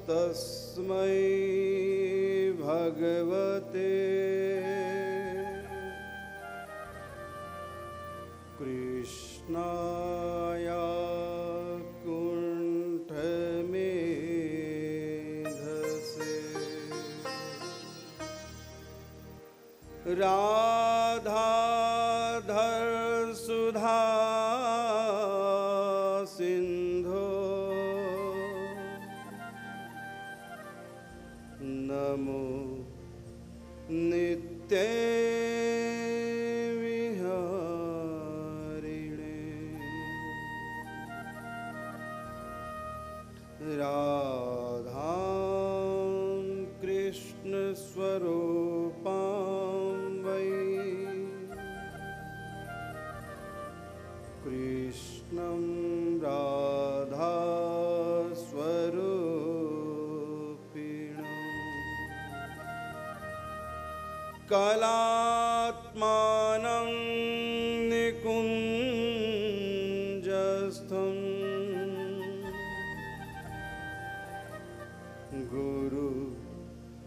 तस्मै भगवते कृष्णाय कुण्ठमेधसे राधाधर सुधा सिंधो नमो नित्य विहारिणे राधा कृष्ण स्वरूपां वै कृष्णं राधा स्वरूपिणम् कलात्मानं निकुञ्जस्थं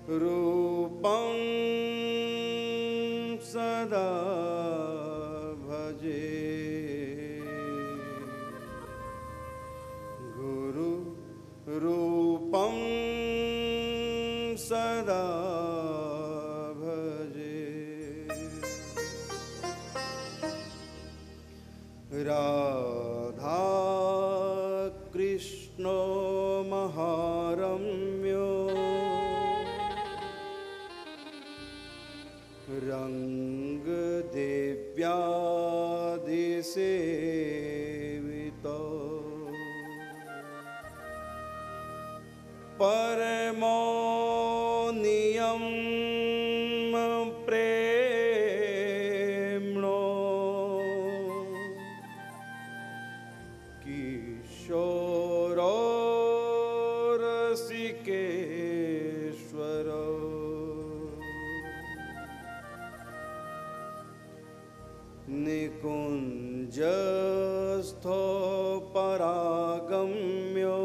गुरुरूपं सदा भजे गुरुरूपं सदा भजे राधा कृष्णो महारम्यो रङ्गदेव्यादिसेवितो परमो नियम प्रेम्णो किशोरो रसिकेश्वरो निकुञ्जस्थो परागम्यो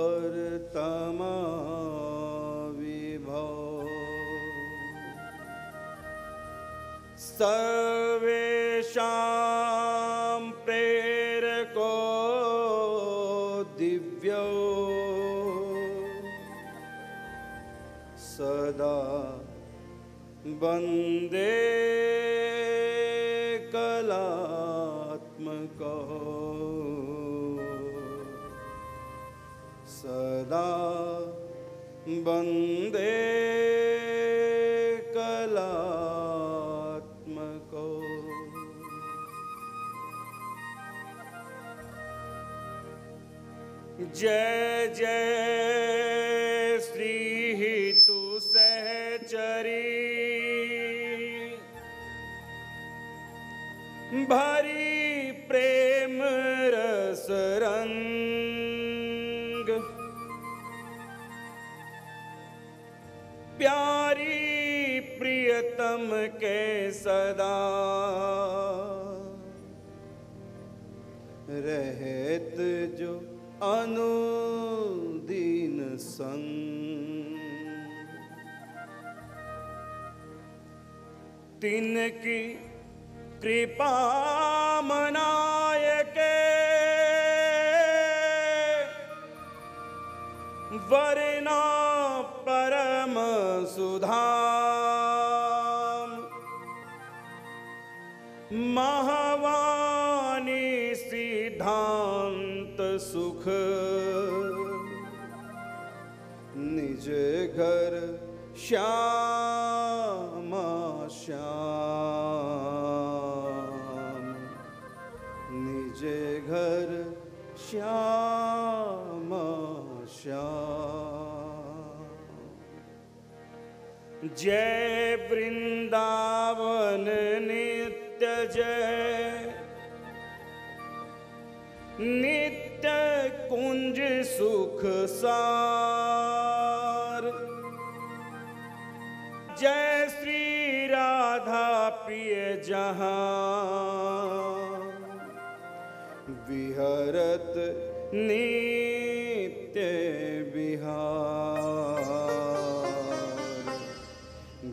परात्परतमा विभो सर्वेषां प्रेरको दिव्यो सदा वन्दे कलात्मको सदा वन्दे कलात्मको जय जय श्री तु सहचरी भरी प्रेम रस रंग प्यारी प्रियतम के सदा रहत जो अनुदीन संग तिनकी कृपा मनायके वरना परम सुधाम महावाणी सिद्धांत सुख निज घर श्यामा श्याम निज घर श्यामा श्याम जय वृंदावन नित्य जय नित्य कुंज सुख सार जय श्री राधा प्रिय जहां विहरत नित्य विहार,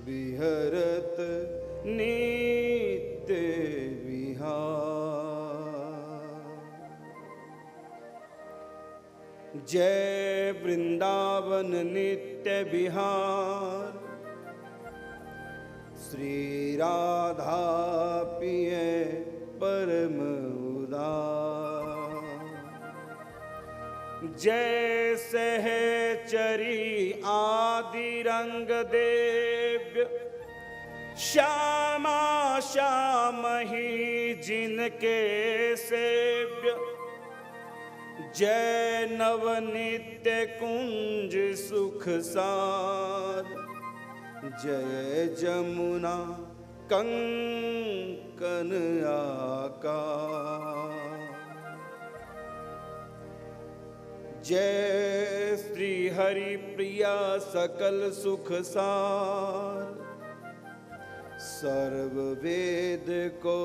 विहरत नित्य विहार। जय वृंदावन नित्य विहार, श्री राधा पिय परम उदार। जय सहचरी आदि रंग देव्य, श्यामा श्याम ही जिनके सेव्य। जय नवनित्य कुंज सुख सार, जय जमुना कंकन आकार। जय श्री हरि प्रिया सकल सुख सार, सर्व वेद को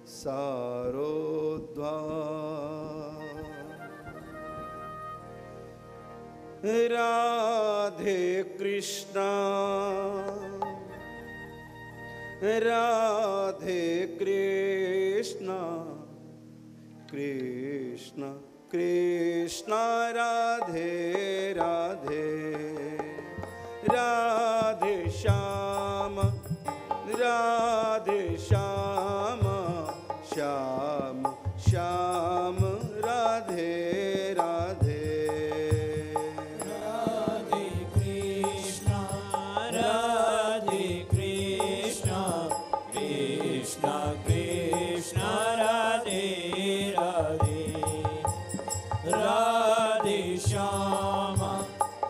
सारो द्वार। राधे कृष्णा राधे कृष्णा, कृष्ण कृष्ण राधे राधे। राधे श्याम राधे श्याम, श्याम श्याम राधे राधे। राधे कृष्णा राधे कृष्णा, कृष्ण कृष्ण राधे राधे। राधे श्यामा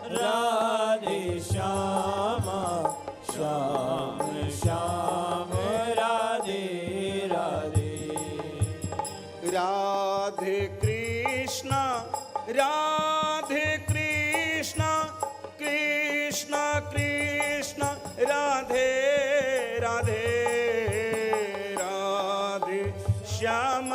राधे श्यामा, श्याम श्याम राधे राधे। राधे कृष्ण कृष्ण कृष्ण राधे राधे। राधे श्याम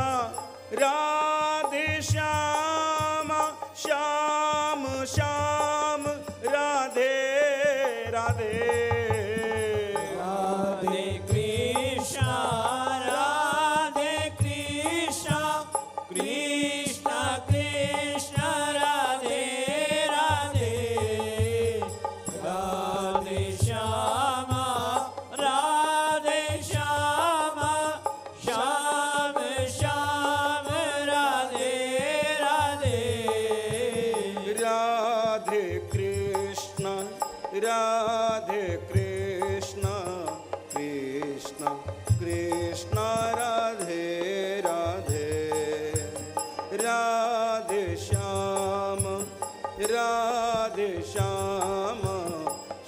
राधे श्याम,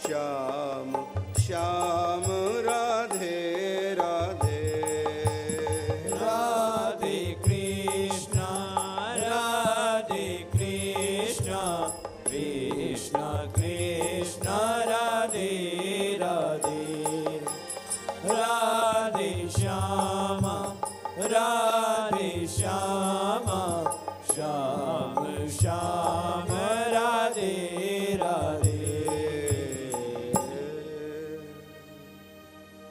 श्याम श्याम राधे राधे। राधे कृष्ण राधे कृष्ण, कृष्ण कृष्ण राधे राधे। राधे श्याम राधे श्याम, श्याम श्याम राधे राधे।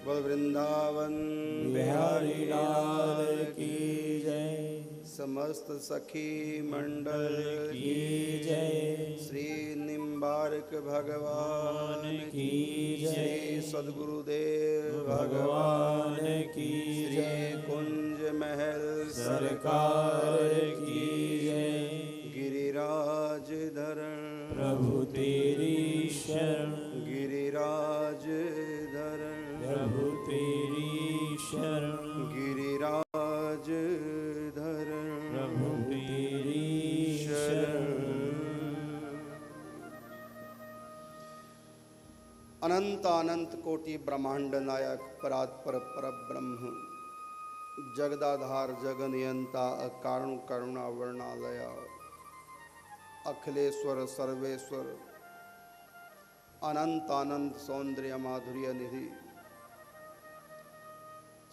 बोल वृंदावन बिहारी लाल की जय। समस्त सखी मंडल की जय। श्री निम्बारक भगवान की जय। श्री सद्गुरुदेव भगवान की जय। श्री कुंज महल सरकार की जय। गिरिराज धरण प्रभु तेरी शरण, गिरिराज धरण प्रभु तेरी शरण, गिरिराज धरण प्रभु तेरी शरण। अनंत अनंत कोटि ब्रह्मांड नायक परात्पर परब्रह्म, जगदाधार जगनियंता अकारण करुणा वर्णालय, अखिलेश्वर सर्वेश्वर, अनंत अनंत सौंदर्य माधुर्य निधि,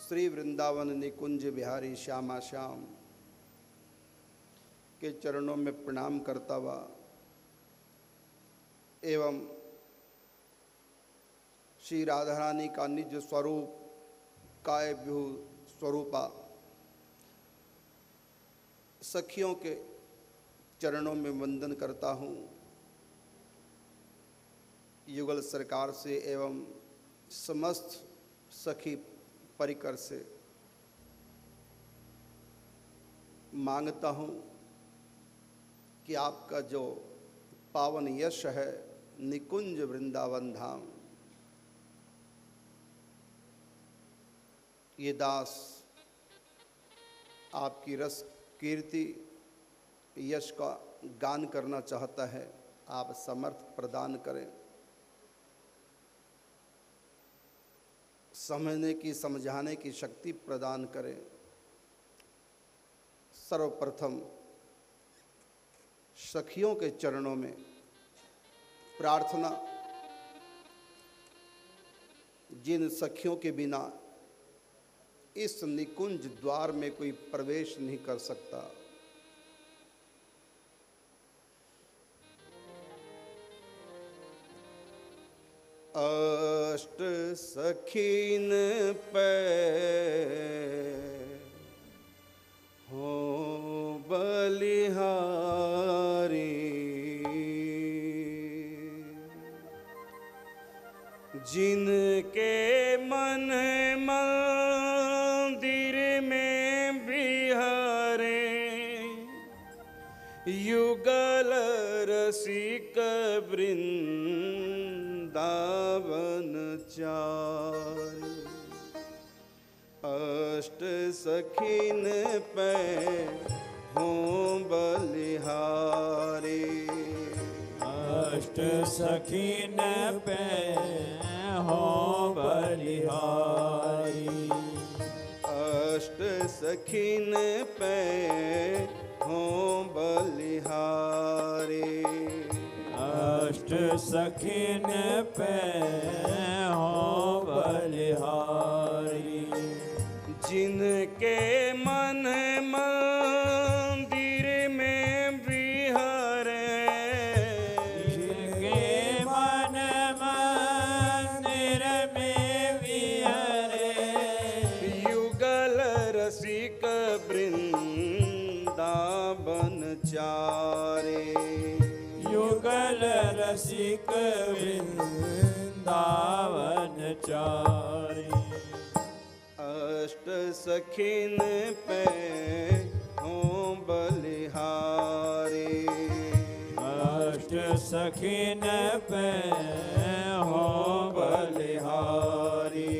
श्री वृंदावन निकुंज बिहारी श्यामा श्याम, के चरणों में प्रणाम करता हुआ एवं श्री राधा रानी का निज स्वरूप कायव्यूह स्वरूपा सखियों के चरणों में वंदन करता हूँ। युगल सरकार से एवं समस्त सखी परिकर से मांगता हूँ कि आपका जो पावन यश है निकुंज वृंदावन धाम, ये दास आपकी रस कीर्ति यश का गान करना चाहता है, आप समर्थ प्रदान करें। समझने की समझाने की शक्ति प्रदान करें। सर्वप्रथम सखियों के चरणों में प्रार्थना, जिन सखियों के बिना इस निकुंज द्वार में कोई प्रवेश नहीं कर सकता, अष्ट सखीन पे हो बलिहारी, जिनके मन मंदिर में बिहारे, युगल रसिक वृंदावन चार। अष्ट सखीन पे हो बलिहारी, अष्ट सखीन पे हो बलिहारी, अष्ट सखीन पे हो बलिहारी, अष्ट सखीन पे हो बलिहारी, जिनके मन मंदिर में बिहारे, जिनके मन मंदिर में बिहारे, युगल रसिक वृंदावन चारे, युगल रसिक वृंदावन चारी। अष्ट सखीन पे हो बलिहारी, अष्ट सखीन पे हो बलिहारी,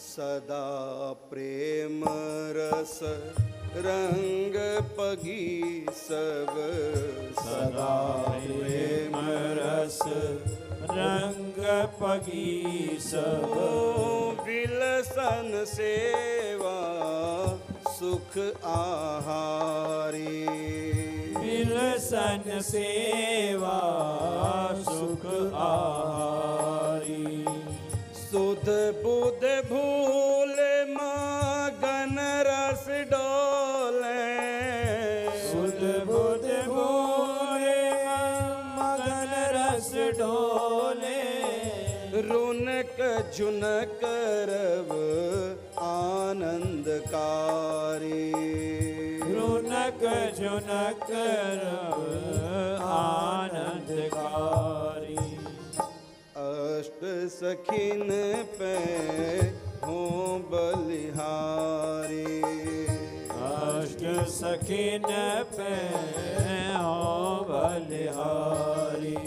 सदा प्रेम रस रंग पगी सब, सदा प्रेम रस रंग पगी सब, विलसन सेवा सुख आहारी, विलसन सेवा सुख आहारी, सुध बुध भूल मगन रस डोले, सुध बुध भूले मगन रस डोले, रुनक झुनक रव आनंदकारी, रुनक झुनक रव आनंदकारी, अष्ट सखीन पे हो बलिहारी, अष्ट सखीन पे हो बलिहारी,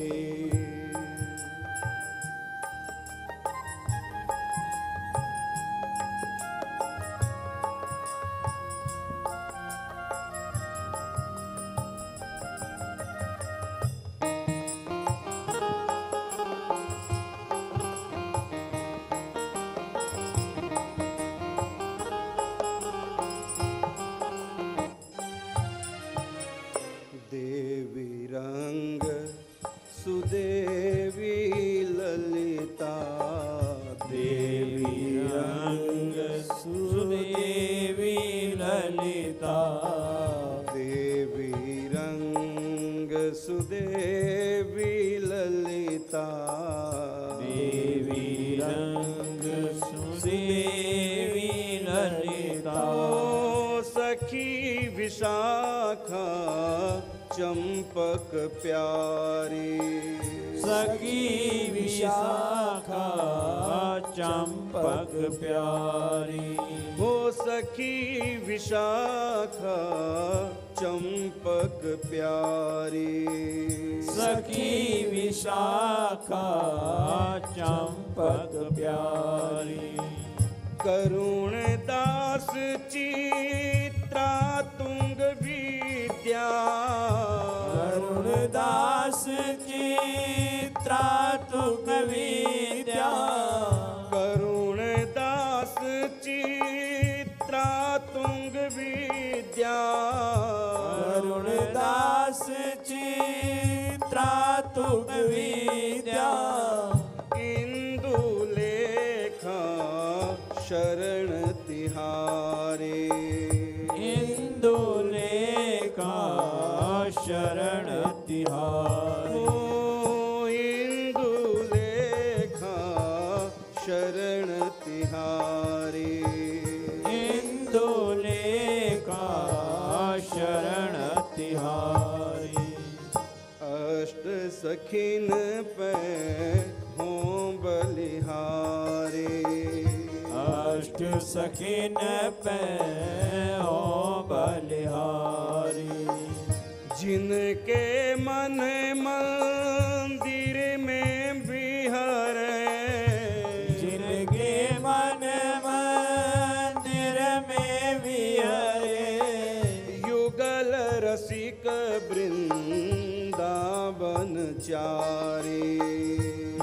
ललिता देवी रंग सुदेवी ललिता देवी रंग सुदेवी ललिता ओ सखी विशाखा चंपक प्यारी सखी विशाखा चंपक प्यारी हो सखी विशाखा चंपक प्यारी सखी विशाखा चंपक प्यारी करुण दास चित्रा तुंग विद्या करुण दास चित्रा तुंग विद्या करुण दास चित्रा तुंग विद्या करुण दास चित्रा तुंग विद्या इंदु लेखा शरण तिहारे इंदुलेखा शरण तिहारी ओ इंदु लेखा शरण तिहारे इंदुलेखा शरण तिहारी अष्ट सखिन पे हों बलिहारे अष्ट सखिन पे हो बलिहारी जिनके मन मंदिर में बिहारे जिनके मन मंदिर में विहरे युगल रसिक वृंदावन चारे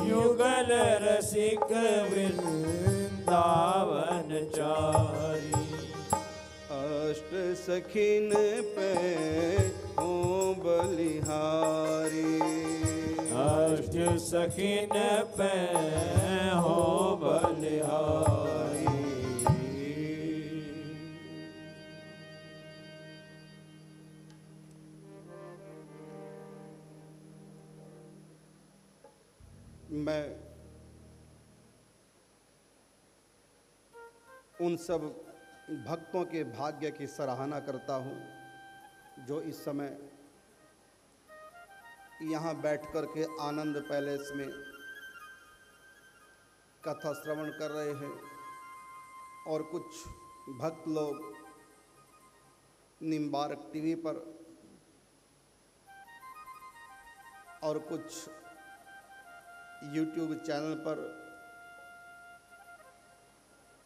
युगल रसिक वृंदावन चारी अष्ट सखिन पे हों बलिहारी अष्ट सखिन पे हो बलिहारी मैं उन सब भक्तों के भाग्य की सराहना करता हूँ जो इस समय यहाँ बैठ कर के आनंद पैलेस में कथा श्रवण कर रहे हैं और कुछ भक्त लोग निम्बारक टीवी पर और कुछ यूट्यूब चैनल पर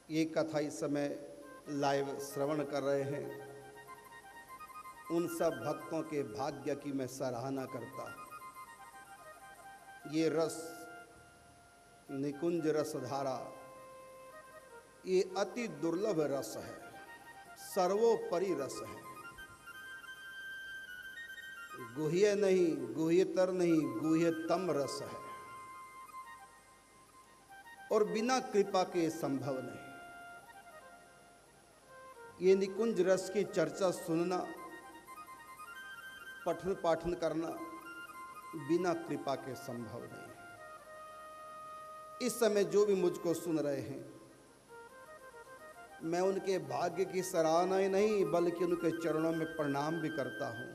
ये कथा इस समय लाइव श्रवण कर रहे हैं। उन सब भक्तों के भाग्य की मैं सराहना करता हूँ। ये रस निकुंज रसधारा ये अति दुर्लभ रस है, सर्वोपरि रस है, गुह्य नहीं, गुह्यतर नहीं, गुह्यतम रस है और बिना कृपा के संभव नहीं। ये निकुंज रस की चर्चा सुनना, पठन पाठन करना बिना कृपा के संभव नहीं। इस समय जो भी मुझको सुन रहे हैं, मैं उनके भाग्य की सराहना ही नहीं बल्कि उनके चरणों में प्रणाम भी करता हूँ।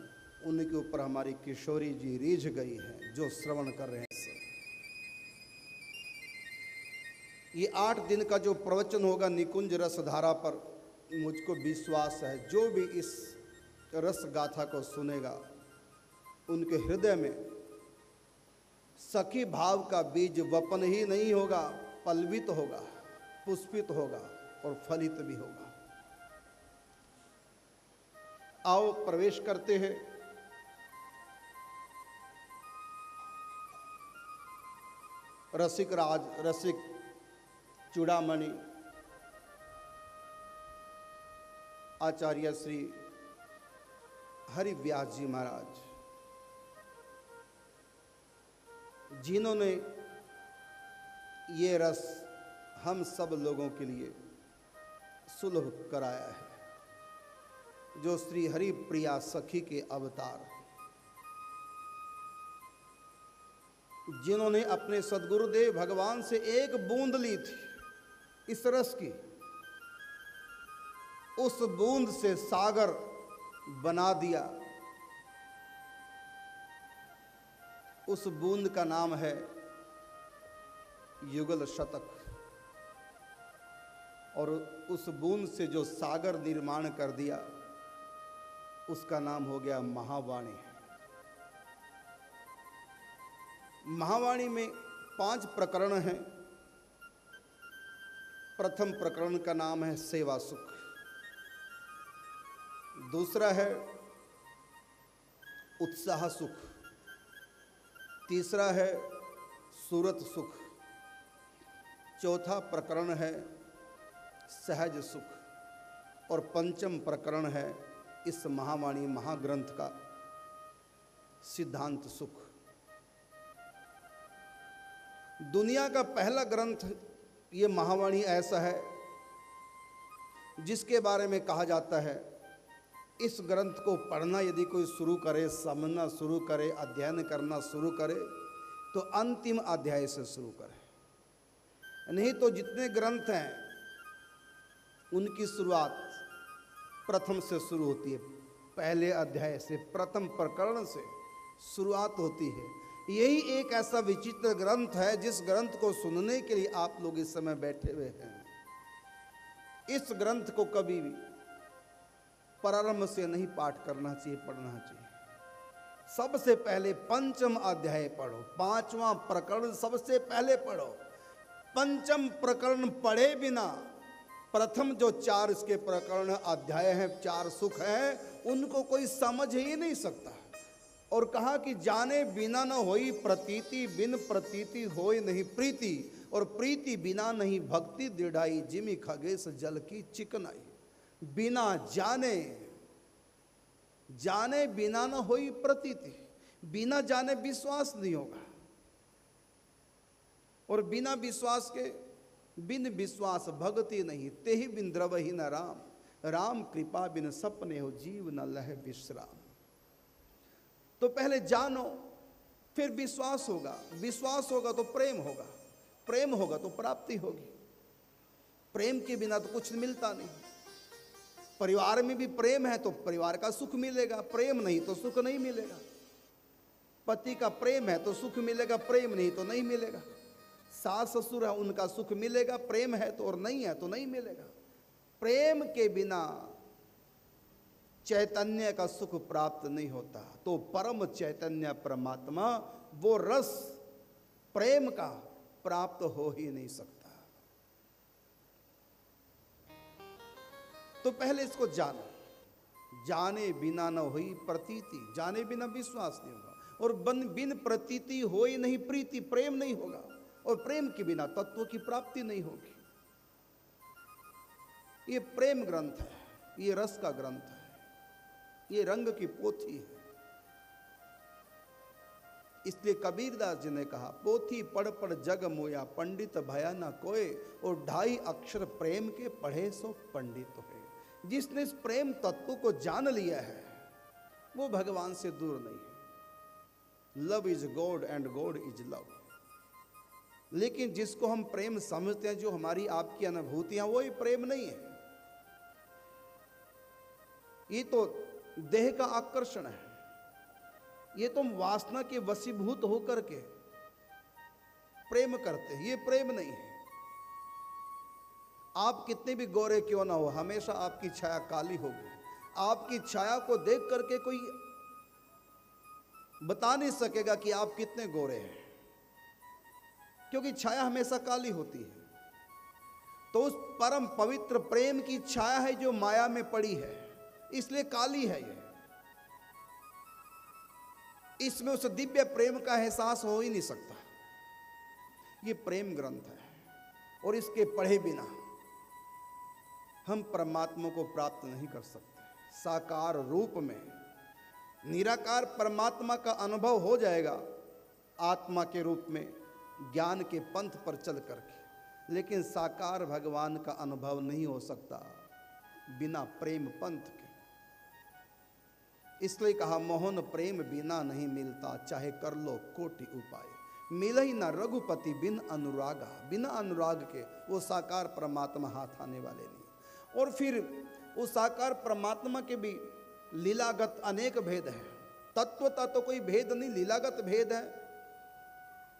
उनके ऊपर हमारी किशोरी जी रीझ गई हैं जो श्रवण कर रहे हैं। ये 8 दिन का जो प्रवचन होगा निकुंज रसधारा पर, मुझको विश्वास है जो भी इस रस गाथा को सुनेगा उनके हृदय में सखी भाव का बीज वपन ही नहीं होगा, पल्वित होगा, पुष्पित होगा और फलित भी होगा। आओ प्रवेश करते हैं रसिक राज रसिक चूड़ामणि आचार्य श्री हरिव्यास जी महाराज, जिन्होंने ये रस हम सब लोगों के लिए सुलभ कराया है। जो श्री हरि प्रिया सखी के अवतार, जिन्होंने अपने सद्गुरुदेव भगवान से एक बूंद ली थी इस रस की, उस बूंद से सागर बना दिया। उस बूंद का नाम है युगल शतक, और उस बूंद से जो सागर निर्माण कर दिया उसका नाम हो गया महावाणी। महावाणी में 5 प्रकरण हैं। प्रथम प्रकरण का नाम है सेवा सुख, दूसरा है उत्साह सुख, तीसरा है सूरत सुख, चौथा प्रकरण है सहज सुख, और पंचम प्रकरण है इस महावाणी महाग्रंथ का सिद्धांत सुख। दुनिया का पहला ग्रंथ ये महावाणी ऐसा है जिसके बारे में कहा जाता है इस ग्रंथ को पढ़ना यदि कोई शुरू करे, समझना शुरू करे, अध्ययन करना शुरू करे तो अंतिम अध्याय से शुरू करे। नहीं तो जितने ग्रंथ हैं उनकी शुरुआत प्रथम से शुरू होती है, पहले अध्याय से, प्रथम प्रकरण से शुरुआत होती है। यही एक ऐसा विचित्र ग्रंथ है जिस ग्रंथ को सुनने के लिए आप लोग इस समय बैठे हुए हैं। इस ग्रंथ को कभी भी प्रारंभ से नहीं पाठ करना चाहिए, पढ़ना चाहिए। सबसे पहले पंचम अध्याय पढ़ो, 5वां प्रकरण सबसे पहले पढ़ो। पंचम प्रकरण पढ़े बिना प्रथम जो 4 इसके प्रकरण अध्याय हैं, 4 सुख हैं, उनको कोई समझ ही नहीं सकता। और कहा कि जाने बिना न होई प्रतीति, बिन प्रतीति होय नहीं प्रीति, और प्रीति बिना नहीं भक्ति दृढ़ाई, जिमि खगेश जल की चिकनाई। बिना जाने, जाने बिना न होई प्रतीति, बिना जाने विश्वास नहीं होगा, और बिना विश्वास के, बिन विश्वास भक्ति नहीं, तेहि बिन द्रवहि न राम, राम कृपा बिन सपने हो जीव न लह विश्राम। तो पहले जानो, फिर विश्वास होगा, विश्वास होगा तो प्रेम होगा, प्रेम होगा तो प्राप्ति होगी। प्रेम के बिना तो कुछ मिलता नहीं। परिवार में भी प्रेम है तो परिवार का सुख मिलेगा, प्रेम नहीं तो सुख नहीं मिलेगा। पति का प्रेम है तो सुख मिलेगा, प्रेम नहीं तो नहीं मिलेगा। सास ससुर है उनका सुख मिलेगा, प्रेम है तो, और नहीं है तो नहीं मिलेगा। प्रेम के बिना चैतन्य का सुख प्राप्त नहीं होता। तो परम चैतन्य परमात्मा, वो रस प्रेम का प्राप्त हो ही नहीं सकता। तो पहले इसको जानो। जाने बिना न हुई प्रतीति, जाने बिना विश्वास नहीं होगा, और बिन प्रतीति हो ही नहीं प्रीति, प्रेम नहीं होगा, और प्रेम के बिना तत्व की प्राप्ति नहीं होगी। ये प्रेम ग्रंथ है, ये रस का ग्रंथ है, ये रंग की पोथी है। इसलिए कबीरदास जी ने कहा, पोथी पढ़ पढ़ जग मोया, पंडित भया न कोय, और 2.5 अक्षर प्रेम के पढ़े सो पंडित है। जिसने इस प्रेम तत्व को जान लिया है वो भगवान से दूर नहीं है। Love is God and God is love. लेकिन जिसको हम प्रेम समझते हैं, जो हमारी आपकी अनुभूतियां, वो ही प्रेम नहीं है। ये तो देह का आकर्षण है, ये तो हम वासना के वशीभूत होकर के प्रेम करते हैं, ये प्रेम नहीं है। आप कितने भी गोरे क्यों ना हो, हमेशा आपकी छाया काली होगी। आपकी छाया को देख करके कोई बता नहीं सकेगा कि आप कितने गोरे हैं, क्योंकि छाया हमेशा काली होती है। तो उस परम पवित्र प्रेम की छाया है जो माया में पड़ी है, इसलिए काली है ये। इसमें उस दिव्य प्रेम का एहसास हो ही नहीं सकता। ये प्रेम ग्रंथ है, और इसके पढ़े बिना हम परमात्मा को प्राप्त नहीं कर सकते। साकार रूप में निराकार परमात्मा का अनुभव हो जाएगा आत्मा के रूप में, ज्ञान के पंथ पर चल करके, लेकिन साकार भगवान का अनुभव नहीं हो सकता बिना प्रेम पंथ के। इसलिए कहा मोहन प्रेम बिना नहीं मिलता, चाहे कर लो कोटि उपाय। मिल ही ना रघुपति बिन अनुरागा, बिना अनुराग के वो साकार परमात्मा हाथ आने वाले नहीं। और फिर उस साकार परमात्मा के भी लीलागत अनेक भेद है। तत्वता तो कोई भेद नहीं, लीलागत भेद है।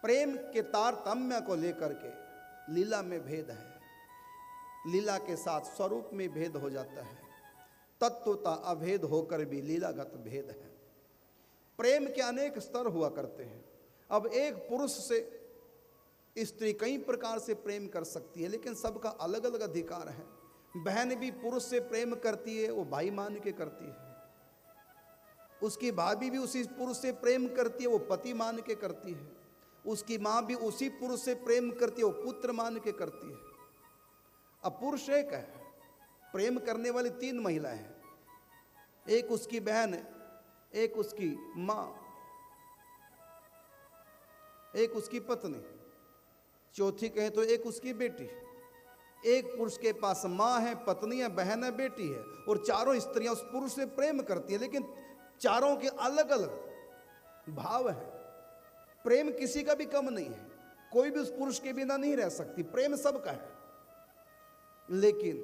प्रेम के तारतम्य को लेकर के लीला में भेद है, लीला के साथ स्वरूप में भेद हो जाता है। तत्वता अभेद होकर भी लीलागत भेद है। प्रेम के अनेक स्तर हुआ करते हैं। अब एक पुरुष से स्त्री कई प्रकार से प्रेम कर सकती है, लेकिन सबका अलग अलग अधिकार है। बहन भी पुरुष से प्रेम करती है, वो भाई मान के करती है। उसकी भाभी भी उसी पुरुष से प्रेम करती है, वो पति मान के करती है। उसकी माँ भी उसी पुरुष से प्रेम करती है, वो पुत्र मान के करती है। अब पुरुष एक है, प्रेम करने वाली 3 महिलाएं हैं। एक उसकी बहन, एक उसकी माँ, एक उसकी पत्नी, चौथी कहें तो एक उसकी बेटी। एक पुरुष के पास माँ है, पत्नी है, बहन है, बेटी है, और चारों स्त्रियां उस पुरुष से प्रेम करती है, लेकिन चारों के अलग अलग भाव है। प्रेम किसी का भी कम नहीं है, कोई भी उस पुरुष के बिना नहीं रह सकती। प्रेम सबका है, लेकिन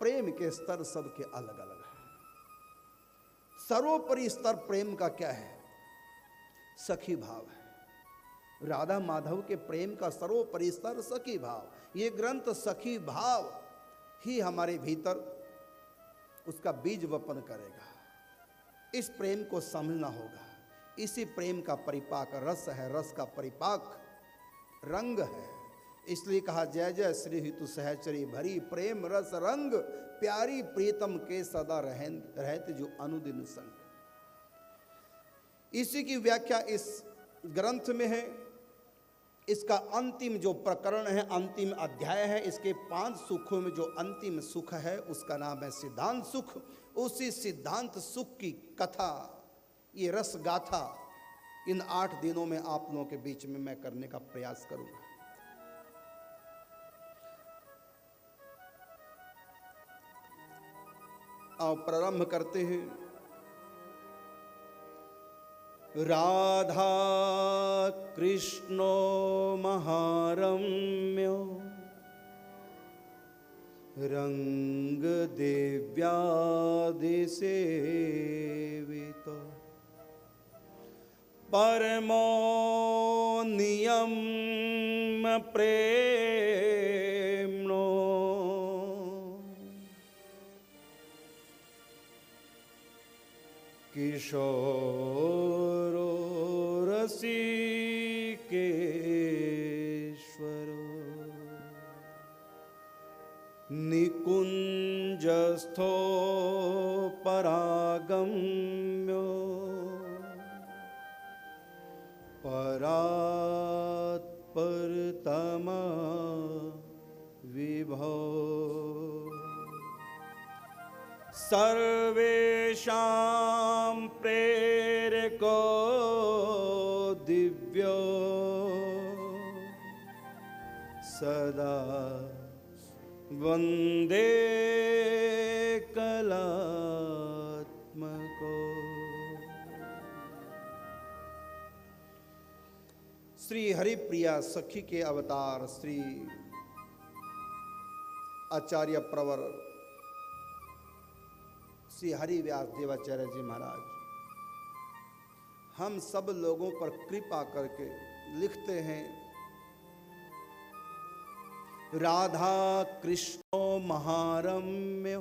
प्रेम के स्तर सबके अलग अलग है। सर्वोपरि स्तर प्रेम का क्या है? सखी भाव है। राधा माधव के प्रेम का सर्वोपरि स्तर सखी भाव। ये ग्रंथ सखी भाव ही हमारे भीतर उसका बीज वपन करेगा। इस प्रेम को समझना होगा। इसी प्रेम का परिपाक रस है, रस का परिपाक रंग है। इसलिए कहा जय जय श्री हितु सहचरी भरी, प्रेम रस रंग प्यारी प्रीतम के सदा रहते जो अनुदिन संग। इसी की व्याख्या इस ग्रंथ में है। इसका अंतिम जो प्रकरण है, अंतिम अध्याय है, इसके 5 सुखों में जो अंतिम सुख है उसका नाम है सिद्धांत सुख। उसी सिद्धांत सुख की कथा, ये रस गाथा इन 8 दिनों में आप लोगों के बीच में मैं करने का प्रयास करूंगा। आओ प्रारंभ करते हैं। राधा कृष्णो महारम्यो रंग देव्यादिसेवितो परमो नियम प्रेम्णो किशोरो रसिकेश्वरो निकुंजस्थो परागम्यो परात्परतमा विभो सर्वेषां प्रेरको दिव्यो सदा वंदे कलात्मको। श्री हरिप्रिया सखी के अवतार श्री आचार्य प्रवर श्री हरिव्यास देवाचार्य जी महाराज हम सब लोगों पर कृपा करके लिखते हैं, राधा कृष्णो महारम्य।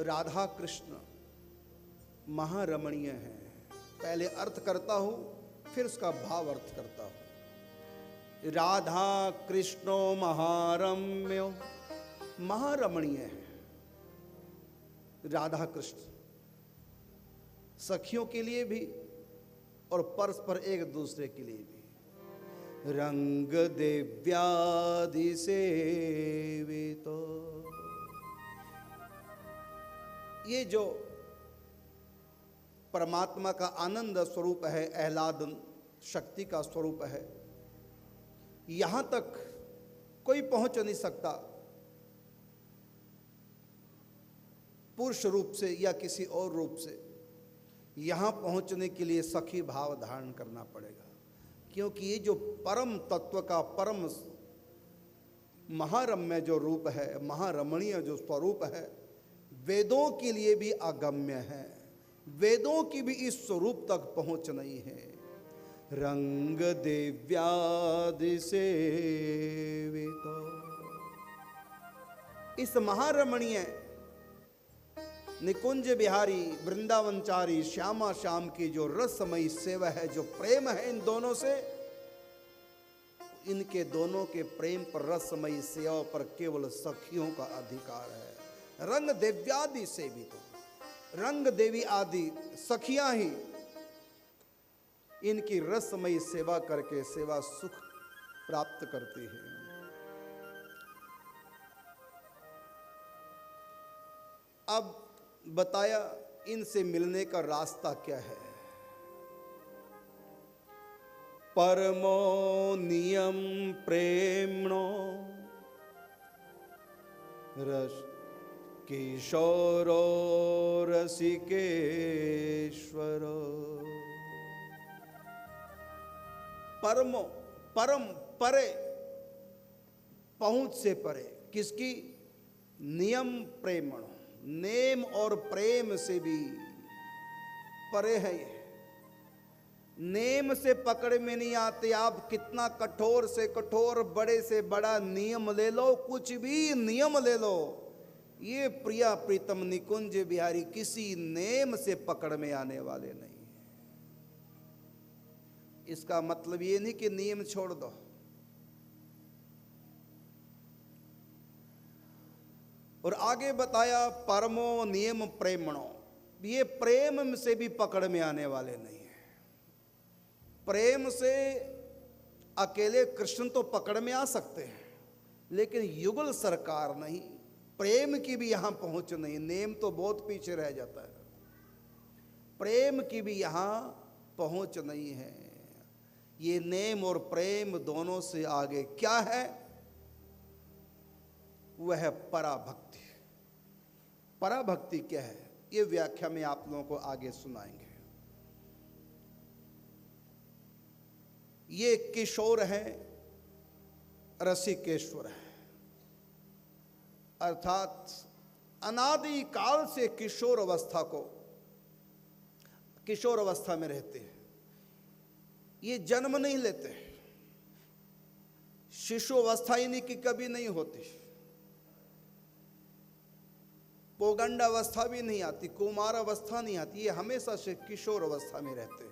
राधा कृष्ण महारमणीय है। पहले अर्थ करता हूं, फिर उसका भाव अर्थ करता हूं। राधा कृष्णो महारम्यो, महारमणीय है राधा कृष्ण, सखियों के लिए भी और परस्पर एक दूसरे के लिए भी। रंग देव्यादिसेवितो, ये जो परमात्मा का आनंद स्वरूप है, आह्लादन शक्ति का स्वरूप है, यहां तक कोई पहुंच नहीं सकता। पुरुष रूप से या किसी और रूप से यहाँ पहुँचने के लिए सखी भाव धारण करना पड़ेगा, क्योंकि ये जो परम तत्व का परम महारम्य जो रूप है, महारमणीय जो स्वरूप है, वेदों के लिए भी अगम्य है, वेदों की भी इस स्वरूप तक पहुँच नहीं है। रंग दिव्यादि सेवितो, इस महारमणीय निकुंज बिहारी वृंदावनचारी श्यामा श्याम की जो रसमयी सेवा है, जो प्रेम है इन दोनों से, इनके दोनों के प्रेम पर रसमयी सेवा पर केवल सखियों का अधिकार है। रंग दिव्यादि सेवितो, रंग देवी आदि सखियां ही इनकी रसमयी सेवा करके सेवा सुख प्राप्त करती है। अब बताया इनसे मिलने का रास्ता क्या है। परमो नियम प्रेमणो रस किशोरो रसिकेश्वरो। परमो, परम परे, पहुंच से परे, किसकी? नियम प्रेमणो, नेम और प्रेम से भी परे है ये। नेम से पकड़ में नहीं आते, आप कितना कठोर से कठोर, बड़े से बड़ा नियम ले लो, कुछ भी नियम ले लो, ये प्रिया प्रीतम निकुंज बिहारी किसी नेम से पकड़ में आने वाले नहीं। इसका मतलब ये नहीं कि नियम छोड़ दो, और आगे बताया परमो नियम प्रेमणो, ये प्रेम से भी पकड़ में आने वाले नहीं है। प्रेम से अकेले कृष्ण तो पकड़ में आ सकते हैं, लेकिन युगल सरकार नहीं, प्रेम की भी यहाँ पहुँच नहीं, नेम तो बहुत पीछे रह जाता है, प्रेम की भी यहाँ पहुँच नहीं है। ये नेम और प्रेम दोनों से आगे क्या है? वह है पराभक्ति। पराभक्ति क्या है, ये व्याख्या में आप लोगों को आगे सुनाएंगे। ये किशोर है, रसिकेश्वर है, अर्थात अनादि काल से किशोर अवस्था को, किशोर अवस्था में रहते हैं। ये जन्म नहीं लेते, शिशु अवस्था इन्हीं की कभी नहीं होती, पौगंड अवस्था भी नहीं आती, कुमार अवस्था नहीं आती, ये हमेशा से किशोर अवस्था में रहते हैं।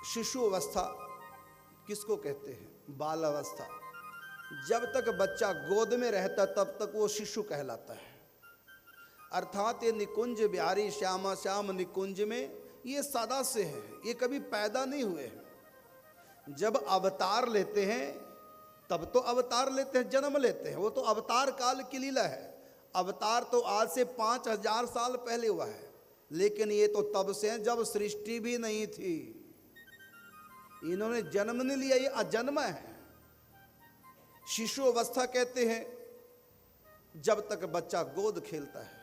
शिशु अवस्था किसको कहते हैं? बाल अवस्था। जब तक बच्चा गोद में रहता तब तक वो शिशु कहलाता है। अर्थात ये निकुंज बिहारी श्यामा श्याम निकुंज में ये सदा से है, ये कभी पैदा नहीं हुए। जब अवतार लेते हैं तब तो अवतार लेते हैं, जन्म लेते हैं, वो तो अवतार काल की लीला है। अवतार तो आज से 5000 साल पहले हुआ है, लेकिन ये तो तब से है जब सृष्टि भी नहीं थी। इन्होंने जन्म नहीं लिया, ये अजन्मा है। शिशु अवस्था कहते हैं जब तक बच्चा गोद खेलता है,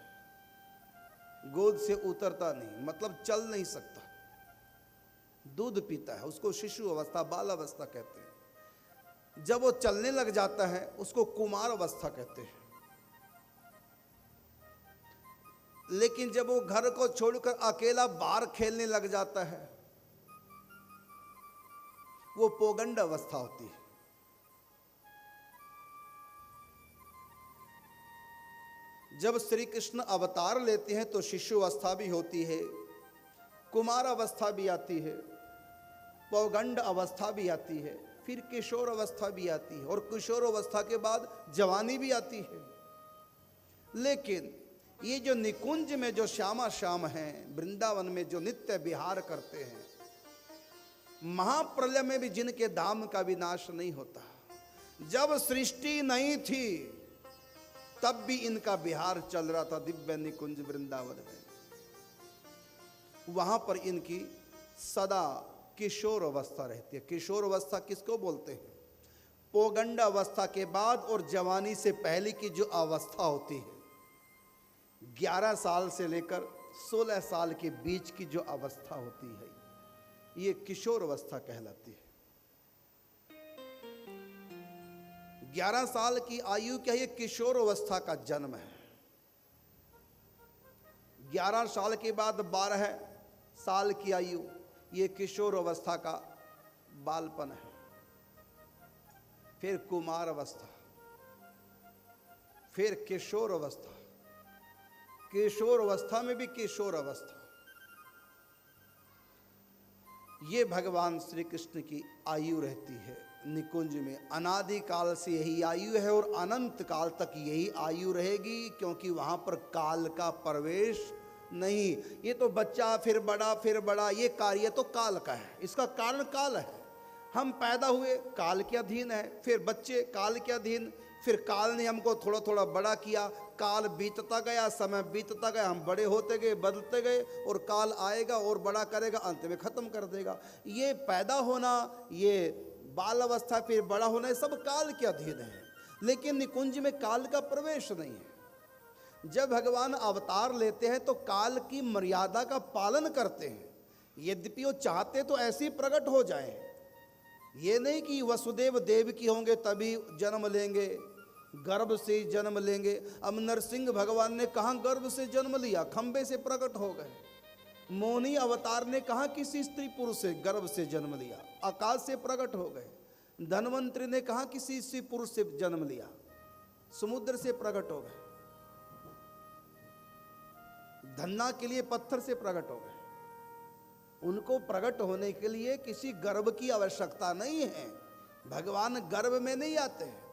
गोद से उतरता नहीं, मतलब चल नहीं सकता, दूध पीता है, उसको शिशु अवस्था बाल अवस्था कहते हैं। जब वो चलने लग जाता है उसको कुमार अवस्था कहते हैं। लेकिन जब वो घर को छोड़कर अकेला बाहर खेलने लग जाता है वो पौगंड अवस्था होती है। जब श्री कृष्ण अवतार लेते हैं तो शिशु अवस्था भी होती है, कुमार अवस्था भी आती है, पौगंड अवस्था भी आती है, फिर किशोर अवस्था भी आती है, और किशोर अवस्था के बाद जवानी भी आती है। लेकिन ये जो निकुंज में जो श्यामा श्याम हैं, वृंदावन में जो नित्य विहार करते हैं, महाप्रलय में भी जिनके धाम का विनाश नहीं होता, जब सृष्टि नहीं थी तब भी इनका विहार चल रहा था दिव्य निकुंज वृंदावन में। वहां पर इनकी सदा किशोर अवस्था रहती है। किशोर अवस्था किसको बोलते हैं? पौगंड अवस्था के बाद और जवानी से पहले की जो अवस्था होती है 11 साल से लेकर 16 साल के बीच की जो अवस्था होती है, ये किशोर अवस्था कहलाती है। 11 साल की आयु क्या है? ये किशोर अवस्था का जन्म है। 11 साल के बाद 12 साल की आयु, ये किशोर अवस्था का बालपन है। फिर कुमार अवस्था, फिर किशोर अवस्था, किशोर अवस्था में भी किशोर अवस्था। ये भगवान श्री कृष्ण की आयु रहती है निकुंज में। अनादि काल से यही आयु है और अनंत काल तक यही आयु रहेगी, क्योंकि वहां पर काल का प्रवेश नहीं। ये तो बच्चा फिर बड़ा, ये कार्य तो काल का है, इसका कारण काल है। हम पैदा हुए काल के अधीन है, फिर बच्चे काल के अधीन, फिर काल ने हमको थोड़ा थोड़ा बड़ा किया, काल बीतता गया, समय बीतता गया, हम बड़े होते गए, बदलते गए, और काल आएगा और बड़ा करेगा, अंत में खत्म कर देगा। ये पैदा होना, ये बाल अवस्था, फिर बड़ा होना, ये सब काल के अधीन है। लेकिन निकुंज में काल का प्रवेश नहीं है। जब भगवान अवतार लेते हैं तो काल की मर्यादा का पालन करते हैं। यद्यपि वो चाहते तो ऐसे ही प्रकट हो जाए, ये नहीं कि वसुदेव देव की होंगे तभी जन्म लेंगे, गर्भ से जन्म लेंगे। अब नरसिंह भगवान ने कहाँ गर्भ से जन्म लिया? खंबे से प्रकट हो गए। मोनी अवतार ने कहाँ किसी स्त्री पुरुष से गर्भ से जन्म लिया? आकाश से प्रकट हो गए। धनवंतरी ने कहाँ किसी स्त्री पुरुष से जन्म लिया? समुद्र से प्रकट हो गए। धन्ना के लिए पत्थर से प्रकट हो गए। उनको प्रकट होने के लिए किसी गर्भ की आवश्यकता नहीं है। भगवान गर्भ में नहीं आते हैं।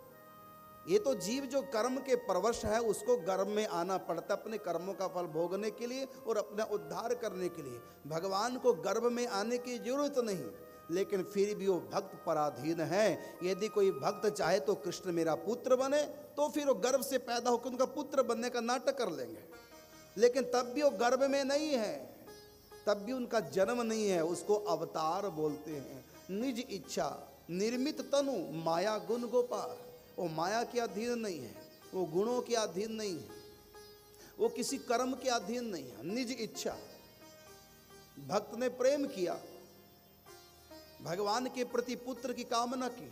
ये तो जीव जो कर्म के परवश है उसको गर्भ में आना पड़ता है अपने कर्मों का फल भोगने के लिए और अपना उद्धार करने के लिए। भगवान को गर्भ में आने की जरूरत नहीं, लेकिन फिर भी वो भक्त पराधीन है। यदि कोई भक्त चाहे तो कृष्ण मेरा पुत्र बने, तो फिर वो गर्भ से पैदा होकर उनका पुत्र बनने का नाटक कर लेंगे। लेकिन तब भी वो गर्भ में नहीं है, तब भी उनका जन्म नहीं है। उसको अवतार बोलते हैं। निज इच्छा निर्मित तनु माया गुण गोपार। वो माया के अधीन नहीं है, वो गुणों के अधीन नहीं है, वो किसी कर्म के अधीन नहीं है। निज इच्छा, भक्त ने प्रेम किया, भगवान के प्रति पुत्र की कामना की,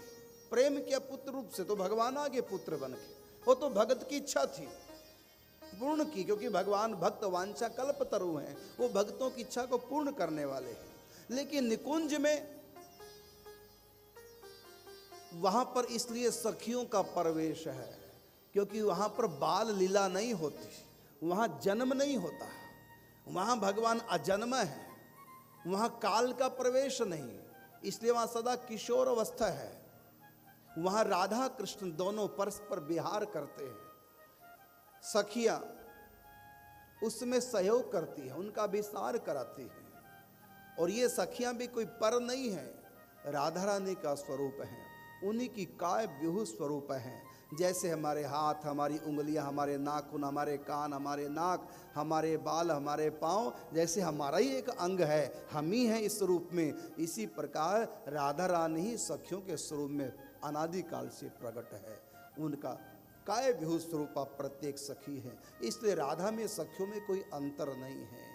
प्रेम किया पुत्र रूप से, तो भगवान आगे पुत्र बन के। वो तो भगत की इच्छा थी, पूर्ण की, क्योंकि भगवान भक्त वांछा कल्प तरु हैं। वो भक्तों की इच्छा को पूर्ण करने वाले हैं। लेकिन निकुंज में वहां पर इसलिए सखियों का प्रवेश है, क्योंकि वहां पर बाल लीला नहीं होती, वहां जन्म नहीं होता, वहां भगवान अजन्म है, वहां काल का प्रवेश नहीं, इसलिए वहां सदा किशोर अवस्था है। वहां राधा कृष्ण दोनों परस्पर विहार करते हैं। सखियां उसमें सहयोग करती हैं, उनका विस्तार कराती हैं। और ये सखियां भी कोई पर नहीं है, राधा रानी का स्वरूप है, उन्हीं की काय व्यूह स्वरूप हैं। जैसे हमारे हाथ, हमारी उंगलियां, हमारे नाखून, हमारे कान, हमारे नाक, हमारे बाल, हमारे पाँव, जैसे हमारा ही एक अंग है, हम ही हैं इस रूप में, इसी प्रकार राधा रानी ही सखियों के स्वरूप में अनादिकाल से प्रकट है। उनका काय व्यूह स्वरूप प्रत्येक सखी है। इसलिए राधा में सखियों में कोई अंतर नहीं है।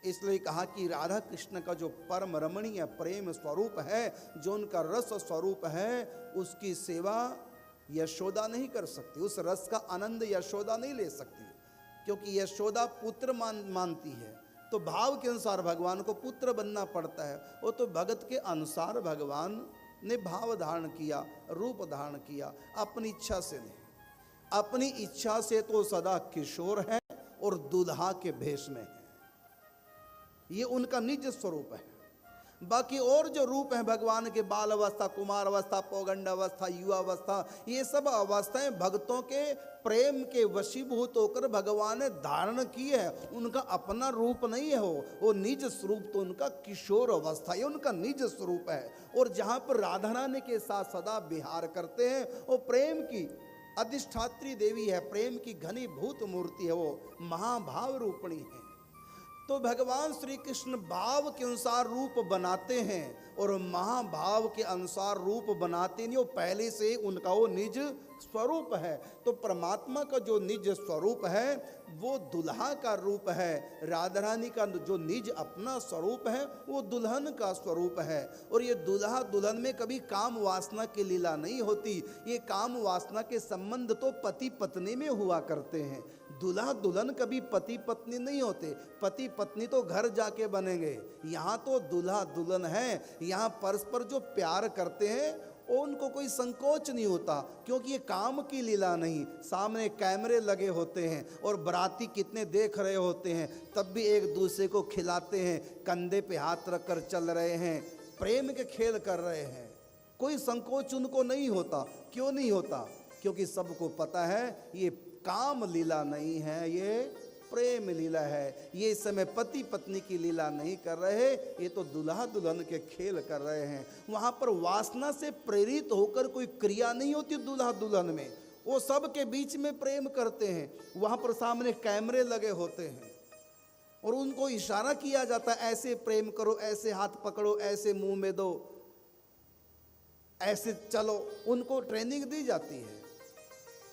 इसलिए कहा कि राधा कृष्ण का जो परम रमणीय प्रेम स्वरूप है, जो उनका रस स्वरूप है, उसकी सेवा यशोदा नहीं कर सकती, उस रस का आनंद यशोदा नहीं ले सकती, क्योंकि यशोदा पुत्र मानती है। तो भाव के अनुसार भगवान को पुत्र बनना पड़ता है। वो तो भगत के अनुसार भगवान ने भाव धारण किया, रूप धारण किया, अपनी इच्छा से नहीं। अपनी इच्छा से तो सदा किशोर है और दुल्हा के भेष में है, ये उनका निज स्वरूप है। बाकी और जो रूप है भगवान के, बाल अवस्था, कुमार अवस्था, पौगंड अवस्था, युवा अवस्था, ये सब अवस्थाएं भक्तों के प्रेम के वशीभूत होकर भगवान ने धारण की है। उनका अपना रूप नहीं है, वो निज स्वरूप तो उनका किशोर अवस्था, ये उनका निज स्वरूप है। और जहाँ पर राधा रानी के साथ सदा विहार करते हैं, वो प्रेम की अधिष्ठात्री देवी है, प्रेम की घनीभूत मूर्ति है, वो महाभाव रूपणी है। तो भगवान श्री कृष्ण भाव के अनुसार रूप बनाते हैं और महाभाव के अनुसार रूप बनाते नहीं, वो पहले से उनका वो निज स्वरूप है। तो परमात्मा का जो निज स्वरूप है वो दुल्हा का रूप है, राधा रानी का जो निज अपना स्वरूप है वो दुल्हन का स्वरूप है। और ये दुल्हा दुल्हन में कभी काम वासना की लीला नहीं होती, ये काम वासना के संबंध तो पति पत्नी में हुआ करते हैं। दुल्हा दुल्हन कभी पति पत्नी नहीं होते, पति पत्नी तो घर जाके बनेंगे। यहाँ तो दुल्हा दुल्हन है, यहाँ परस्पर जो प्यार करते हैं उनको कोई संकोच नहीं होता, क्योंकि ये काम की लीला नहीं। सामने कैमरे लगे होते हैं और बाराती कितने देख रहे होते हैं, तब भी एक दूसरे को खिलाते हैं, कंधे पे हाथ रखकर चल रहे हैं, प्रेम के खेल कर रहे हैं। कोई संकोच उनको नहीं होता। क्यों नहीं होता? क्योंकि सबको पता है ये काम लीला नहीं है, ये प्रेम लीला है। ये इस समय पति पत्नी की लीला नहीं कर रहे, ये तो दुल्हा दुल्हन के खेल कर रहे हैं। वहाँ पर वासना से प्रेरित होकर कोई क्रिया नहीं होती दुल्हा दुल्हन में, वो सब के बीच में प्रेम करते हैं। वहाँ पर सामने कैमरे लगे होते हैं और उनको इशारा किया जाता है, ऐसे प्रेम करो, ऐसे हाथ पकड़ो, ऐसे मुंह में दो, ऐसे चलो। उनको ट्रेनिंग दी जाती है,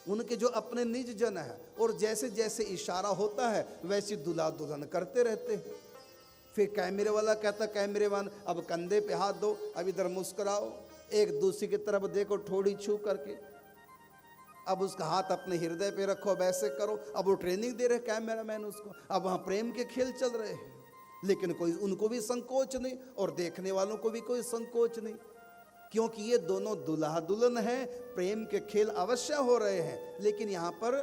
उनके जो अपने निज जन है, और जैसे जैसे इशारा होता है वैसे दुल्हा दुल्हन करते रहते हैं। फिर कैमरे वाला कहता, कैमरे वाला अब कंधे पे हाथ दो, अब इधर मुस्कुराओ, एक दूसरे की तरफ देखो ठोड़ी छू करके, अब उसका हाथ अपने हृदय पे रखो, अब ऐसे करो। अब वो ट्रेनिंग दे रहे कैमरामैन उसको, अब वहाँ प्रेम के खेल चल रहे हैं। लेकिन कोई उनको भी संकोच नहीं और देखने वालों को भी कोई संकोच नहीं, क्योंकि ये दोनों दुल्हा दुल्हन हैं, प्रेम के खेल अवश्य हो रहे हैं। लेकिन यहाँ पर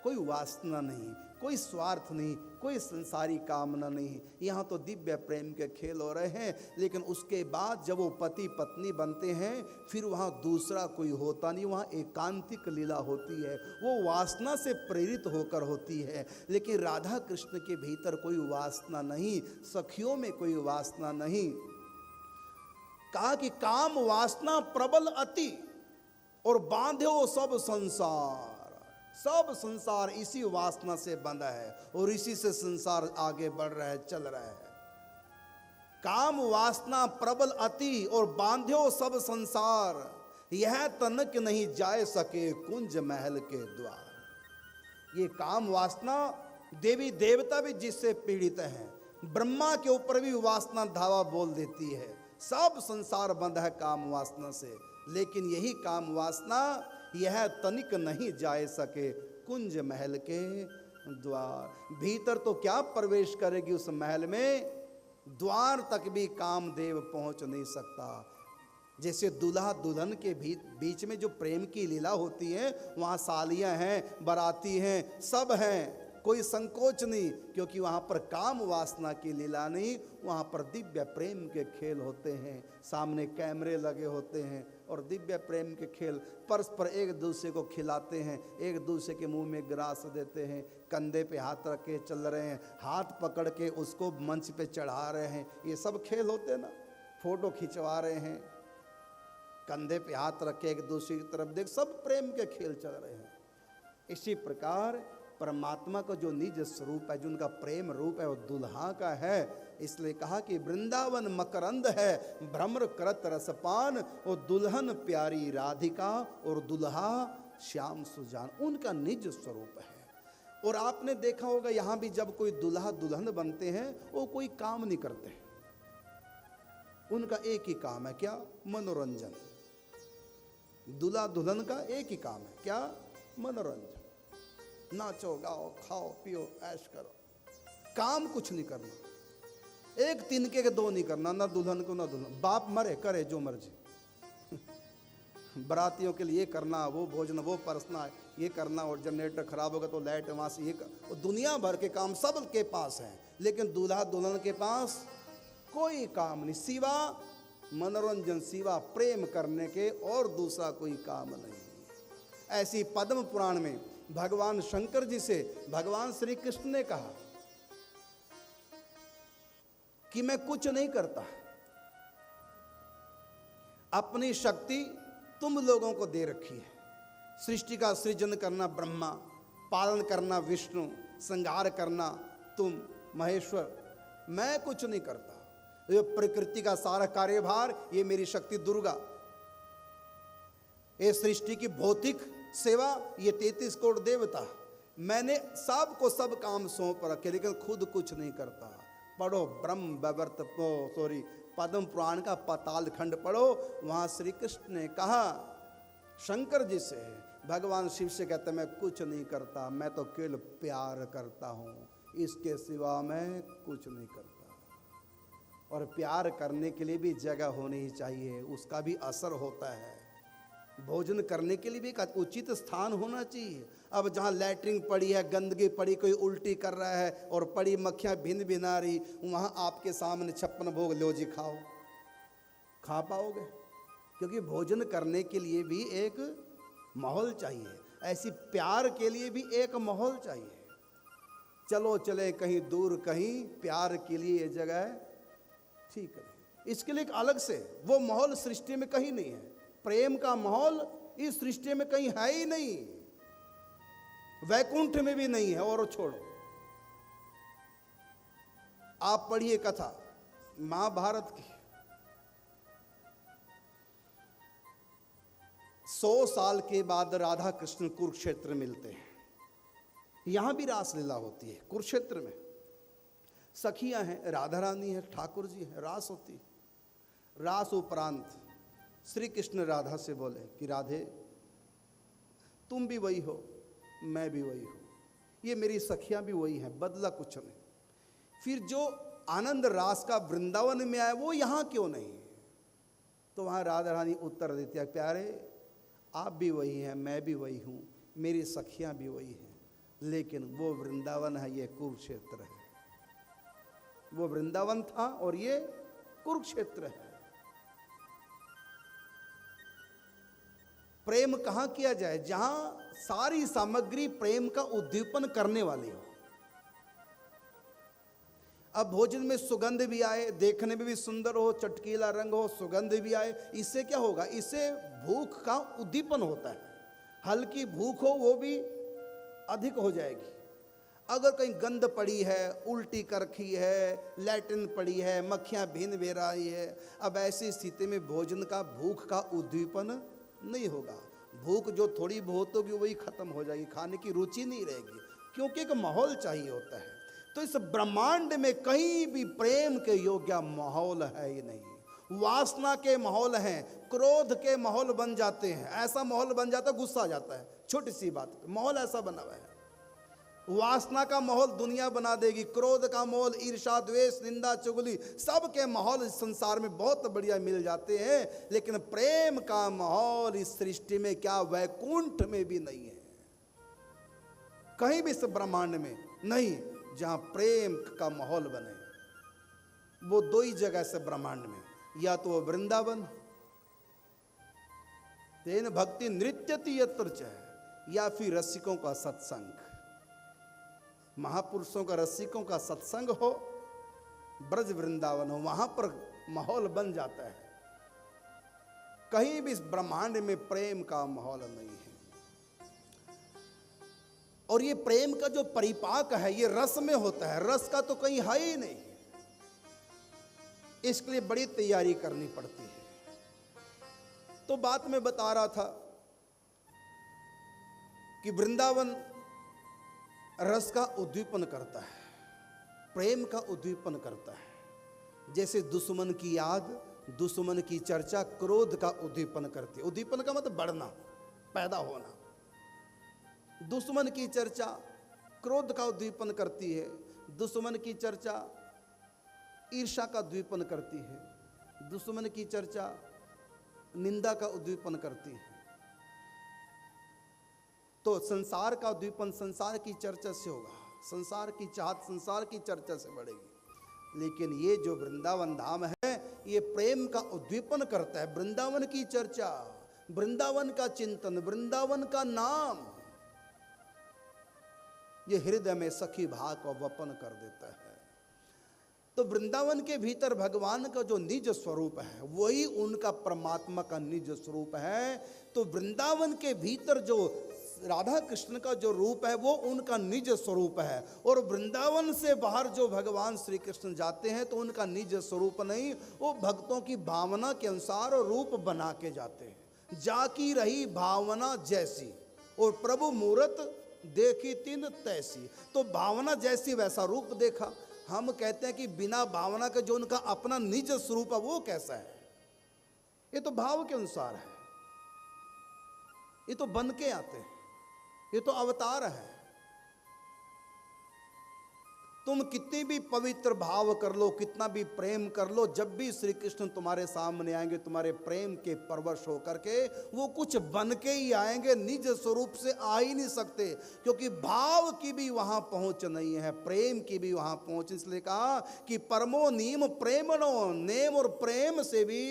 कोई वासना नहीं, कोई स्वार्थ नहीं, कोई संसारी कामना नहीं, यहाँ तो दिव्य प्रेम के खेल हो रहे हैं। लेकिन उसके बाद जब वो पति पत्नी बनते हैं फिर वहाँ दूसरा कोई होता नहीं, वहाँ एकांतिक लीला होती है, वो वासना से प्रेरित होकर होती है। लेकिन राधा कृष्ण के भीतर कोई वासना नहीं, सखियों में कोई वासना नहीं। कहा कि काम वासना प्रबल अति और बांधे वो सब संसार, सब संसार इसी वासना से बंधा है और इसी से संसार आगे बढ़ रहा है, चल रहा है। काम वासना प्रबल अति और बांधे वो सब संसार, यह तनक नहीं जाए सके कुंज महल के द्वार। ये काम वासना देवी देवता भी जिससे पीड़ित हैं, ब्रह्मा के ऊपर भी वासना धावा बोल देती है। सब संसार बंद है काम वासना से, लेकिन यही काम वासना यह तनिक नहीं जाए सके कुंज महल के द्वार। भीतर तो क्या प्रवेश करेगी उस महल में, द्वार तक भी कामदेव पहुंच नहीं सकता। जैसे दुल्हा दुल्हन के बीच में जो प्रेम की लीला होती है, वहाँ सालियाँ हैं, बाराती हैं, सब हैं, कोई संकोच नहीं, क्योंकि वहाँ पर काम वासना की लीला नहीं, वहाँ पर दिव्य प्रेम के खेल होते हैं। सामने कैमरे लगे होते हैं और दिव्य प्रेम के खेल, परस्पर एक दूसरे को खिलाते हैं, एक दूसरे के मुंह में ग्रास देते हैं, कंधे पे हाथ रख के चल रहे हैं, हाथ पकड़ के उसको मंच पे चढ़ा रहे हैं, ये सब खेल होते हैं ना। फोटो खिंचवा रहे हैं, कंधे पे हाथ रख के एक दूसरे की तरफ देख, सब प्रेम के खेल चल रहे हैं। इसी प्रकार परमात्मा का जो निज स्वरूप है, जो उनका प्रेम रूप है, वो दुल्हा का है। इसलिए कहा कि वृंदावन मकरंद है, भ्रमर करत रसपान, वो दुल्हन प्यारी राधिका और दुल्हा श्याम सुजान, उनका निज स्वरूप है। और आपने देखा होगा यहाँ भी जब कोई दुल्हा दुल्हन बनते हैं वो कोई काम नहीं करते, उनका एक ही काम है, क्या? मनोरंजन। दूल्हा दुल्हन का एक ही काम है, क्या? मनोरंजन। नाचो गाओ खाओ पियो ऐश करो, काम कुछ नहीं करना। एक तिनके के दो नहीं करना, ना दुल्हन को ना दुल्हन, बाप मरे करे जो मर्जी। बरातियों के लिए करना, वो भोजन वो परसना, ये करना, और जनरेटर खराब होगा तो लाइट वहाँ से ये कर, दुनिया भर के काम सब के पास हैं। लेकिन दूल्हा दुल्हन के पास कोई काम नहीं, सिवा मनोरंजन, सिवा प्रेम करने के और दूसरा कोई काम नहीं। ऐसी पद्म पुराण में भगवान शंकर जी से भगवान श्री कृष्ण ने कहा कि मैं कुछ नहीं करता, अपनी शक्ति तुम लोगों को दे रखी है। सृष्टि का सृजन करना ब्रह्मा, पालन करना विष्णु, संहार करना तुम महेश्वर, मैं कुछ नहीं करता। ये प्रकृति का सारा कार्यभार, ये मेरी शक्ति दुर्गा, ये सृष्टि की भौतिक सेवा, ये 33 करोड़ देवता, मैंने सबको सब काम सौंप रखे, लेकिन खुद कुछ नहीं करता। पढ़ो ब्रह्म वैवर्त पद्म पुराण का पाताल खंड पढ़ो, वहां श्री कृष्ण ने कहा शंकर जी से, भगवान शिव से कहते मैं कुछ नहीं करता, मैं तो केवल प्यार करता हूं, इसके सिवा मैं कुछ नहीं करता। और प्यार करने के लिए भी जगह होनी ही चाहिए, उसका भी असर होता है। भोजन करने के लिए भी एक उचित स्थान होना चाहिए। अब जहाँ लैट्रिन पड़ी है, गंदगी पड़ी, कोई उल्टी कर रहा है और पड़ी मक्खियाँ भिन भिना रही, वहाँ आपके सामने 56 भोग लो जी खाओ, खा पाओगे? क्योंकि भोजन करने के लिए भी एक माहौल चाहिए, ऐसी प्यार के लिए भी एक माहौल चाहिए। चलो चले कहीं दूर, कहीं प्यार के लिए ये जगह ठीक है, इसके लिए एक अलग से वो माहौल सृष्टि में कहीं नहीं है। प्रेम का माहौल इस सृष्टि में कहीं है ही नहीं, वैकुंठ में भी नहीं है। और छोड़ो, आप पढ़िए कथा महाभारत की, 100 साल के बाद राधा कृष्ण कुरुक्षेत्र मिलते हैं। यहां भी रासलीला होती है कुरुक्षेत्र में, सखियां हैं, राधा रानी है, ठाकुर जी है, रास होती है। रास उपरांत श्री कृष्ण राधा से बोले कि राधे तुम भी वही हो, मैं भी वही हूँ, ये मेरी सखियां भी वही हैं, बदला कुछ नहीं। फिर जो आनंद रास का वृंदावन में आया वो यहाँ क्यों नहीं? तो वहाँ राधा रानी उत्तर देती है, प्यारे आप भी वही हैं, मैं भी वही हूँ, मेरी सखियां भी वही हैं, लेकिन वो वृंदावन है, ये कुरुक्षेत्र है। वो वृंदावन था और ये कुरुक्षेत्र है। प्रेम कहाँ किया जाए? जहां सारी सामग्री प्रेम का उद्दीपन करने वाली हो। अब भोजन में सुगंध भी आए, देखने में भी सुंदर हो, चटकीला रंग हो, सुगंध भी आए, इससे क्या होगा? इससे भूख का उद्दीपन होता है। हल्की भूख हो वो भी अधिक हो जाएगी। अगर कहीं गंध पड़ी है, उल्टी कर रखी है, लैट्रिन पड़ी है, मक्खियां भिन भे रही है, अब ऐसी स्थिति में भोजन का भूख का उद्दीपन नहीं होगा। भूख जो थोड़ी बहुत होगी वही खत्म हो जाएगी, खाने की रुचि नहीं रहेगी, क्योंकि एक माहौल चाहिए होता है। तो इस ब्रह्मांड में कहीं भी प्रेम के योग्य माहौल है ही नहीं। वासना के माहौल हैं, क्रोध के माहौल बन जाते हैं, ऐसा माहौल बन जाता है गुस्सा आ जाता है, छोटी सी बात माहौल ऐसा बना हुआ है। वासना का माहौल दुनिया बना देगी, क्रोध का माहौल, ईर्ष्या, द्वेष, निंदा, चुगली, सब के माहौल इस संसार में बहुत बढ़िया मिल जाते हैं, लेकिन प्रेम का माहौल इस सृष्टि में क्या वैकुंठ में भी नहीं है, कहीं भी इस ब्रह्मांड में नहीं जहां प्रेम का माहौल बने। वो दो ही जगह से ब्रह्मांड में, या तो वो वृंदावन, तेन भक्ति नृत्यति यत्र च, या फिर रसिकों का सत्संग, महापुरुषों का रसिकों का सत्संग हो, ब्रज वृंदावन हो, वहां पर माहौल बन जाता है। कहीं भी इस ब्रह्मांड में प्रेम का माहौल नहीं है। और ये प्रेम का जो परिपाक है ये रस में होता है, रस का तो कहीं है ही नहीं। इसके लिए बड़ी तैयारी करनी पड़ती है। तो बात मैं बता रहा था कि वृंदावन रस का उद्दीपन करता है, प्रेम का उद्दीपन करता है। जैसे दुश्मन की याद, दुश्मन की चर्चा क्रोध का उद्दीपन करती है। उद्दीपन का मतलब बढ़ना, पैदा होना। दुश्मन की चर्चा क्रोध का उद्दीपन करती है, दुश्मन की चर्चा ईर्ष्या का उद्दीपन करती है, दुश्मन की चर्चा निंदा का उद्दीपन करती है। तो संसार का उद्दीपन संसार की चर्चा से होगा, संसार की चाहत संसार की चर्चा से बढ़ेगी। लेकिन ये जो वृंदावन धाम है ये प्रेम का उद्दीपन करता है। वृंदावन की चर्चा, वृंदावन का चिंतन, वृंदावन का नाम, ये हृदय में सखी भाव को वपन कर देता है। तो वृंदावन के भीतर भगवान का जो निज स्वरूप है वही उनका परमात्मा का निज स्वरूप है। तो वृंदावन के भीतर जो राधा कृष्ण का जो रूप है वो उनका निज स्वरूप है, और वृंदावन से बाहर जो भगवान श्री कृष्ण जाते हैं तो उनका निज स्वरूप नहीं, वो भक्तों की भावना के अनुसार रूप बना के जाते हैं। जाकी रही भावना जैसी और प्रभु मूरत देखी तिन तैसी। तो भावना जैसी वैसा रूप देखा। हम कहते हैं कि बिना भावना के जो उनका अपना निज स्वरूप है वो कैसा है? ये तो भाव के अनुसार है, ये तो बन के आते हैं, ये तो अवतार है। तुम कितनी भी पवित्र भाव कर लो, कितना भी प्रेम कर लो, जब भी श्री कृष्ण तुम्हारे सामने आएंगे तुम्हारे प्रेम के परवश होकर के, वो कुछ बन के ही आएंगे, निज स्वरूप से आ ही नहीं सकते, क्योंकि भाव की भी वहां पहुंच नहीं है, प्रेम की भी वहां पहुंच। इसलिए कहा कि परमो नीम प्रेमणो, नेम और प्रेम से भी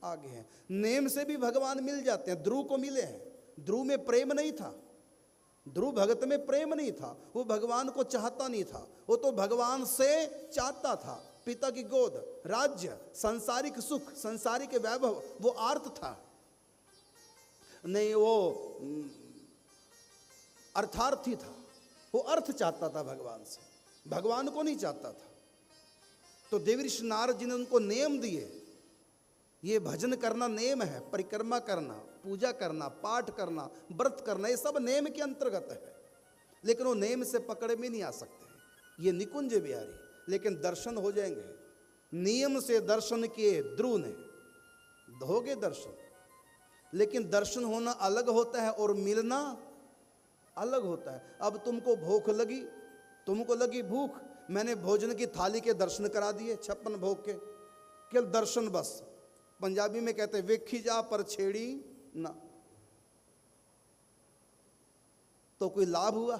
आगे हैं। नेम से भी भगवान मिल जाते हैं, ध्रुव को मिले हैं। ध्रुव में प्रेम नहीं था, ध्रुव भगत में प्रेम नहीं था, वो भगवान को चाहता नहीं था, वो तो भगवान से चाहता था पिता की गोद, राज्य, सांसारिक सुख, सांसारिक वैभव, वो आर्त था नहीं, वो अर्थार्थी था, वो अर्थ चाहता था भगवान से, भगवान को नहीं चाहता था। तो देवऋषि नारद जी ने उनको नेम दिए, ये भजन करना नेम है, परिक्रमा करना, पूजा करना, पाठ करना, व्रत करना, ये सब नेम के अंतर्गत है, लेकिन वो नेम से पकड़ में नहीं आ सकते। ये निकुंज बिहारी, लेकिन दर्शन हो जाएंगे। नियम से दर्शन किए ध्रुव ने, होगे दर्शन, लेकिन दर्शन होना अलग होता है और मिलना अलग होता है। अब तुमको भूख लगी, तुमको लगी भूख, मैंने भोजन की थाली के दर्शन करा दिए 56 भोग के, केवल दर्शन बस। पंजाबी में कहते हैं वेखी जा पर छेड़ी ना, तो कोई लाभ हुआ?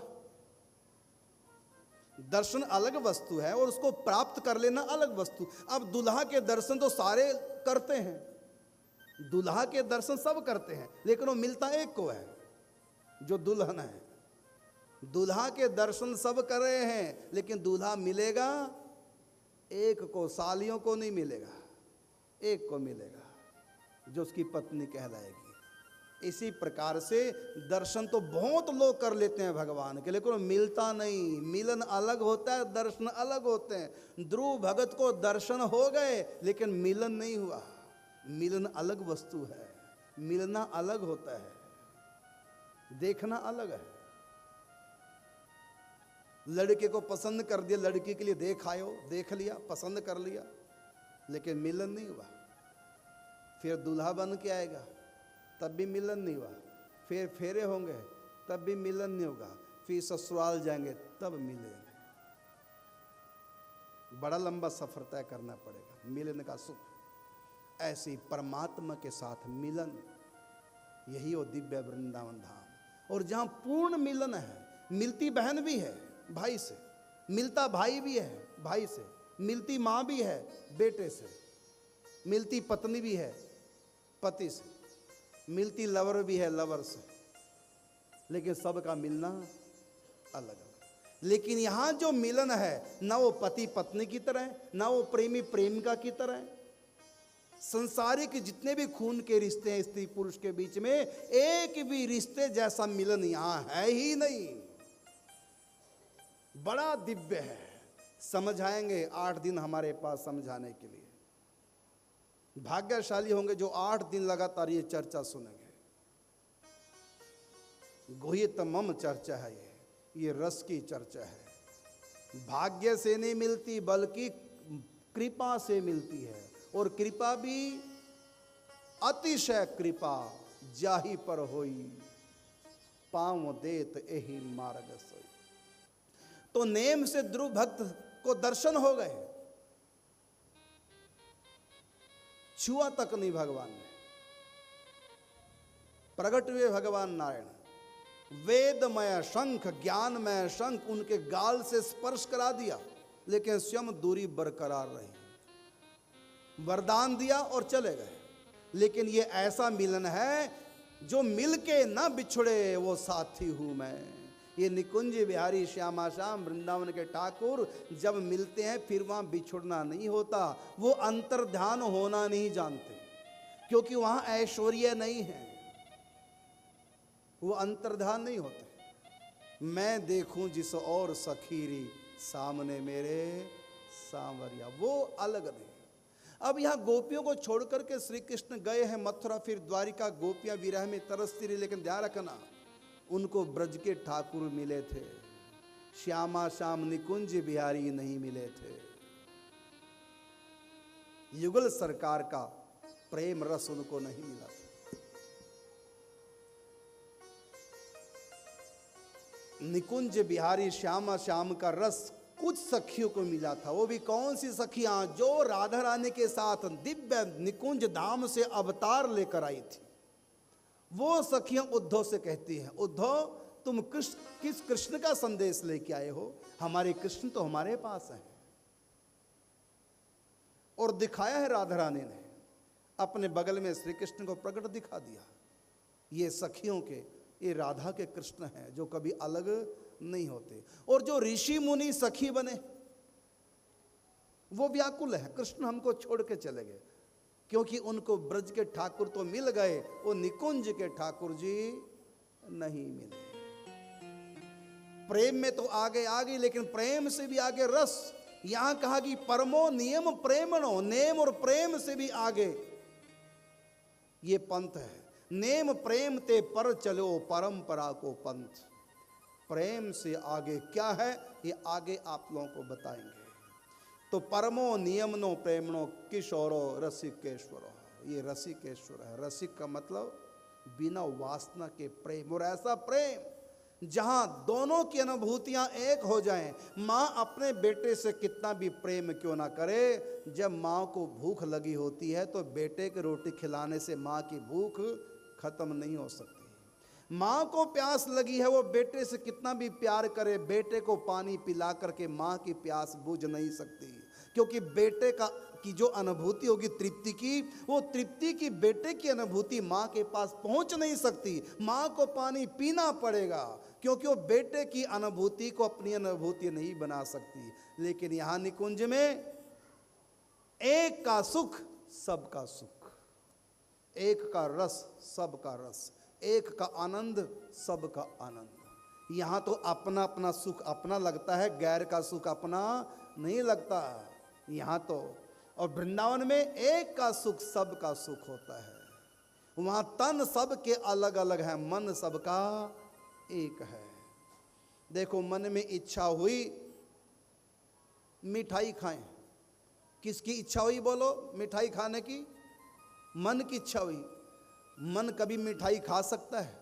दर्शन अलग वस्तु है और उसको प्राप्त कर लेना अलग वस्तु। अब दुल्हा के दर्शन तो सारे करते हैं, दुल्हा के दर्शन सब करते हैं, लेकिन वो मिलता एक को है, जो दुल्हन है। दुल्हा के दर्शन सब कर रहे हैं, लेकिन दूल्हा मिलेगा एक को, सालियों को नहीं मिलेगा, एक को मिलेगा जो उसकी पत्नी कहलाएगी। इसी प्रकार से दर्शन तो बहुत लोग कर लेते हैं भगवान के, लेकिन मिलता नहीं। मिलन अलग होता है, दर्शन अलग होते हैं। ध्रुव भगत को दर्शन हो गए लेकिन मिलन नहीं हुआ। मिलन अलग वस्तु है, मिलना अलग होता है, देखना अलग है। लड़के को पसंद कर दिया, लड़की के लिए देख आयो, देख लिया, पसंद कर लिया, लेकिन मिलन नहीं हुआ। फिर दूल्हा बन के आएगा तब भी मिलन नहीं हुआ, फिर फेरे होंगे तब भी मिलन नहीं होगा, फिर ससुराल जाएंगे तब मिलेंगे। बड़ा लंबा सफर तय करना पड़ेगा मिलन का सुख। ऐसी परमात्मा के साथ मिलन, यही वो दिव्य वृंदावन धाम। और जहाँ पूर्ण मिलन है, मिलती बहन भी है भाई से, मिलता भाई भी है भाई से, मिलती माँ भी है बेटे से, मिलती पत्नी भी है पति से, मिलती लवर भी है लवर से, लेकिन सबका मिलना अलग अलग। लेकिन यहाँ जो मिलन है, ना वो पति पत्नी की तरह है, ना वो प्रेमी प्रेमिका की तरह है। संसारिक जितने भी खून के रिश्ते हैं स्त्री पुरुष के बीच में, एक भी रिश्ते जैसा मिलन यहाँ है ही नहीं। बड़ा दिव्य है। समझाएंगे 8 दिन हमारे पास समझाने के लिए। भाग्यशाली होंगे जो 8 दिन लगातार ये चर्चा सुनेंगे। गुह्यतमम चर्चा है ये रस की चर्चा है। भाग्य से नहीं मिलती बल्कि कृपा से मिलती है, और कृपा भी अतिशय कृपा जाही पर होई, पांव देत एही मार्ग सोई। तो नेम से ध्रुव भक्त को दर्शन हो गए, छुआ तक नहीं भगवान ने। प्रकट हुए भगवान नारायण, वेदमय शंख, ज्ञानमय शंख उनके गाल से स्पर्श करा दिया, लेकिन स्वयं दूरी बरकरार रही। वरदान दिया और चले गए। लेकिन ये ऐसा मिलन है जो मिलके ना बिछड़े वो साथी हूं मैं। ये निकुंज बिहारी श्यामा श्याम वृंदावन के ठाकुर जब मिलते हैं फिर वहां बिछुड़ना नहीं होता। वो अंतर्ध्यान होना नहीं जानते, क्योंकि वहां ऐश्वर्य नहीं है। वो अंतर्ध्यान नहीं होते। मैं देखूं जिस और सखीरी सामने मेरे सांवरिया, वो अलग नहीं। अब यहाँ गोपियों को छोड़ करके श्री कृष्ण गए हैं मथुरा, फिर द्वारिका। गोपियां विरह में तरसती रही, लेकिन ध्यान रखना उनको ब्रज के ठाकुर मिले थे, श्यामा श्याम निकुंज बिहारी नहीं मिले थे। युगल सरकार का प्रेम रस उनको नहीं मिला था। निकुंज बिहारी श्यामा श्याम का रस कुछ सखियों को मिला था। वो भी कौन सी सखियां? जो राधा रानी के साथ दिव्य निकुंज धाम से अवतार लेकर आई थी। वो सखियां उद्धव से कहती हैं, उद्धव तुम किस कृष्ण का संदेश लेके आए हो? हमारे कृष्ण तो हमारे पास हैं। और दिखाया है राधा रानी ने, अपने बगल में श्री कृष्ण को प्रकट दिखा दिया। ये सखियों के, ये राधा के कृष्ण हैं जो कभी अलग नहीं होते। और जो ऋषि मुनि सखी बने वो व्याकुल है, कृष्ण हमको छोड़ के चले गए, क्योंकि उनको ब्रज के ठाकुर तो मिल गए, वो निकुंज के ठाकुर जी नहीं मिले। प्रेम में तो आगे आगे, लेकिन प्रेम से भी आगे रस। यहां कहा कि परमो नियम प्रेमणो, नेम और प्रेम से भी आगे ये पंथ है। नेम प्रेम ते पर चलो परंपरा को पंथ। प्रेम से आगे क्या है ये आगे आप लोगों को बताएंगे। तो परमो नियमनो प्रेमणो किशोरो रसिकेश्वरो, ये रसिकेश्वर है। रसिक का मतलब बिना वासना के प्रेम, और ऐसा प्रेम जहां दोनों की अनुभूतियां एक हो जाएं। माँ अपने बेटे से कितना भी प्रेम क्यों ना करे, जब माँ को भूख लगी होती है तो बेटे को रोटी खिलाने से माँ की भूख खत्म नहीं हो सकती। माँ को प्यास लगी है, वो बेटे से कितना भी प्यार करे, बेटे को पानी पिला करके माँ की प्यास बुझ नहीं सकती। क्योंकि बेटे की जो अनुभूति होगी तृप्ति की, वो तृप्ति की बेटे की अनुभूति माँ के पास पहुँच नहीं सकती। माँ को पानी पीना पड़ेगा, क्योंकि वो बेटे की अनुभूति को अपनी अनुभूति नहीं बना सकती। लेकिन यहाँ निकुंज में एक का सुख सबका सुख, एक का रस सबका रस, एक का आनंद सबका आनंद। यहाँ तो अपना अपना सुख अपना लगता है, गैर का सुख अपना नहीं लगता यहाँ तो। और वृंदावन में एक का सुख सबका सुख होता है। वहाँ तन सबके अलग अलग है, मन सबका एक है। देखो मन में इच्छा हुई मिठाई खाएं, किसकी इच्छा हुई बोलो? मिठाई खाने की, मन की इच्छा हुई। मन कभी मिठाई खा सकता है?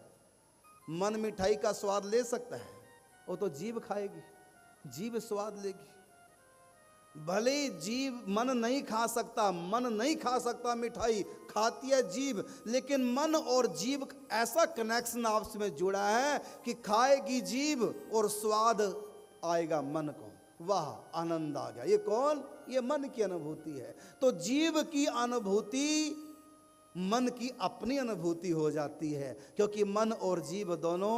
मन मिठाई का स्वाद ले सकता है? वो तो जीभ खाएगी, जीभ स्वाद लेगी। भले ही जीभ मन नहीं खा सकता, मन नहीं खा सकता, मिठाई खाती है जीभ, लेकिन मन और जीभ ऐसा कनेक्शन आपस में जुड़ा है कि खाएगी जीभ और स्वाद आएगा मन को। वाह, आनंद आ गया। ये कौन? ये मन की अनुभूति है। तो जीभ की अनुभूति मन की अपनी अनुभूति हो जाती है, क्योंकि मन और जीव दोनों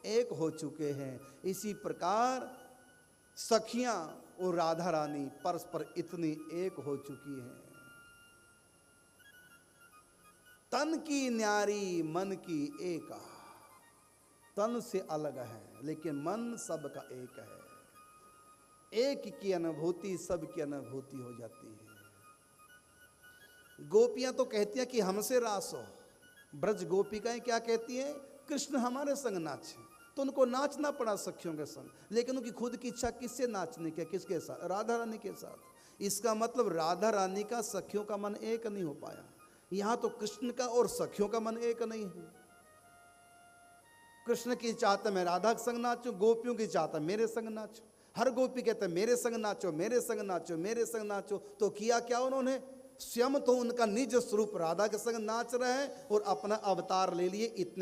एक हो चुके हैं। इसी प्रकार सखियां और राधा रानी परस्पर इतनी एक हो चुकी हैं। तन की न्यारी मन की एका, तन से अलग है लेकिन मन सबका एक है। एक की अनुभूति सबकी अनुभूति हो जाती है। गोपियां तो कहती हैं कि हमसे रास हो। ब्रज गोपिकाएं क्या कहती हैं? कृष्ण हमारे संग नाचे। तो उनको नाचना पड़ा सखियों के संग, लेकिन उनकी खुद की इच्छा किससे नाचने की? किसके साथ? राधा रानी के साथ। इसका मतलब राधा रानी का सखियों का मन एक नहीं हो पाया। यहां तो कृष्ण का और सखियों का मन एक नहीं है। कृष्ण की चाहता मैं राधा के संग नाचूं, गोपियों की चाहता मेरे संग नाचो। हर गोपी कहते मेरे संग नाचो, मेरे संग नाचो, मेरे संग नाचो। तो किया क्या उन्होंने? स्वयं तो उनका निज स्वरूप राधा के संग नाच रहे हैं और अपना अवतार ले लिए इतने